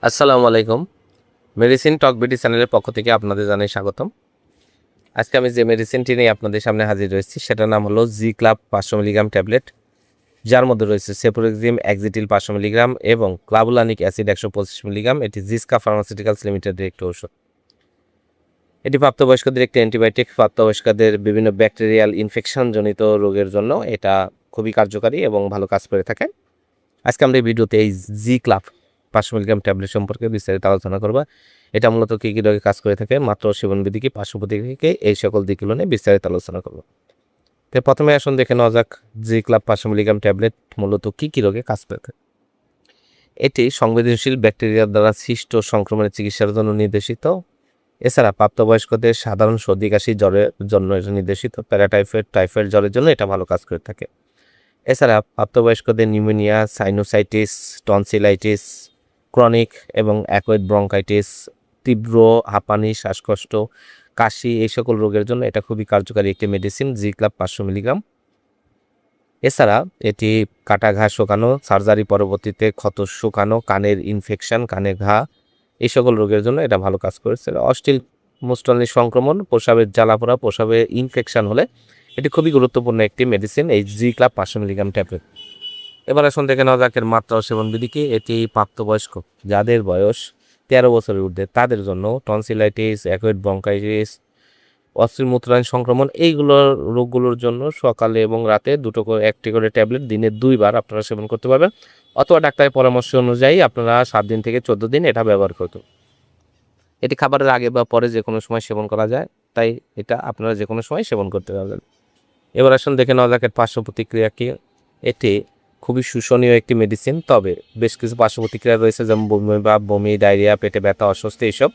আসসালামু আলাইকুম। মেডিসিন টক বিডি চ্যানেলের পক্ষ থেকে আপনাদের জানাই স্বাগতম। আজকে আমি যে মেডিসিনটি নিয়ে আপনাদের সামনে হাজির হয়েছি সেটার নাম হলো জি ক্লাব 500 মিলিগ্রাম ট্যাবলেট, যার মধ্যে রয়েছে সেফোরেক্সিম এক্সিটিল 500 মিলিগ্রাম এবং ক্লাবুলানিক অ্যাসিড 125 মিলিগ্রাম। এটি জিসকা ফার্মাসিউটিক্যালস লিমিটেডের একটি ওষুধ। এটি প্রাপ্তবয়স্কদের একটি অ্যান্টিবায়োটিক। প্রাপ্তবয়স্কদের বিভিন্ন ব্যাকটেরিয়াল ইনফেকশনজনিত রোগের জন্য এটা খুবই কার্যকারী এবং ভালো কাজ করে থাকে। আজকে আমরা এই ভিডিওতে এই জি ক্লাব 500 মিলিগ্রাম ট্যাবলেট সম্পর্কে বিস্তারিত আলোচনা করব। এটা মূলত কী কী রোগে কাজ করে থাকে, মাত্র সেবনবিধি কি, পার্শ্ব প্রতিক্রিয়া, এই সকল দিকগুলো নিয়ে বিস্তারিত আলোচনা করব। তো প্রথমে আসুন দেখে নেওয়া যাক জি ক্লাব 500 মিলিগ্রাম ট্যাবলেট মূলত কী কী রোগে কাজ করে থাকে। এটি সংবেদনশীল ব্যাকটেরিয়ার দ্বারা সৃষ্ট সংক্রমণের চিকিৎসার জন্য নির্দেশিত। এছাড়া প্রাপ্তবয়স্কদের সাধারণ সর্দি কাশি জ্বরের জন্য এটা নির্দেশিত। প্যারাটাইফয়েড, টাইফয়েড জ্বরের জন্য এটা ভালো কাজ করে থাকে। এছাড়া প্রাপ্তবয়স্কদের নিউমোনিয়া, সাইনোসাইটিস, টনসিলাইটিস, ক্রনিক এবং অ্যাকুয়েট ব্রঙ্কাইটিস, তীব্র হাঁপানি, শ্বাসকষ্ট, কাশি, এই সকল রোগের জন্য এটা খুবই কার্যকারী একটি মেডিসিন জি ক্লাব 500 মিলিগ্রাম। এছাড়া এটি কাটা ঘা শুকানো, সার্জারি পরবর্তীতে ক্ষত শুকানো, কানের ইনফেকশন, কানে ঘা, এই সকল রোগের জন্য এটা ভালো কাজ করেছে। অস্টিল মুস্টনলি সংক্রমণ, প্রসাবের জ্বালাপোড়া, প্রসাবে ইনফেকশন হলে এটি খুবই গুরুত্বপূর্ণ একটি মেডিসিন এই জি ক্লাব 500 মিলিগ্রাম ট্যাবলেট। এবার আসুন দেখে নেওয়া যাক এর মাত্রা ও সেবনবিধি কি। এটি প্রাপ্তবয়স্ক যাদের বয়স 13 বছরের ঊর্ধ্বে তাদের জন্য টনসিলাইটিস, অ্যাকুয়েট ব্রঙ্কাইটিস, অস্থির মূত্রাশয় সংক্রমণ, এইগুলোর রোগগুলোর জন্য সকালে এবং রাতে একটি করে ট্যাবলেট দিনে 2 বার আপনারা সেবন করতে পারবেন, অথবা ডাক্তারের পরামর্শ অনুযায়ী আপনারা 7 দিন থেকে 14 দিন এটা ব্যবহার করতে। এটি খাবারের আগে বা পরে যে কোনো সময় সেবন করা যায়, তাই এটা আপনারা যে কোনো সময় সেবন করতে পারবেন। এবার আসুন দেখে নেওয়া যাক এর পার্শ্ব প্রতিক্রিয়া কি। এটি খুবই শোষণীয় একটি মেডিসিন, তবে বেশ কিছু পার্শ্ব প্রতিক্রিয়া রয়েছে, যেমন বমি, ডায়রিয়া, পেটে ব্যথা, অস্বস্তি, এইসব।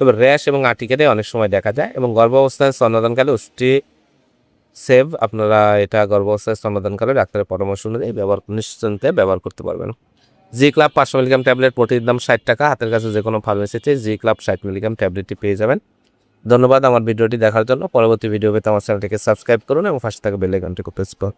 তবে র্যাশ এবং আর্টিকেলে অনেক সময় দেখা যায়। এবং গর্ভাবস্থায় স্তন্যদানকালে সেভ আপনারা এটা গর্ভাবস্থায় স্তন্যদানকালে ডাক্তারের পরামর্শ অনুযায়ী নিশ্চিন্তে ব্যবহার করতে পারবেন। জি ক্লাব 500 মিলিগ্রাম ট্যাবলেট প্রতিদিন দাম 60 টাকা। হাতের কাছে যে কোনো ফার্মেসিতে জি ক্লাব 60 মিলিগ্রাম ট্যাবলেটটি পেয়ে যাবেন। ধন্যবাদ আমার ভিডিওটি দেখার জন্য। পরবর্তী ভিডিও পেতে আমার চ্যানেলটিকে সাবস্ক্রাইব করুন এবং পাশে থাকা বেল আইকনটি প্রেস করুন।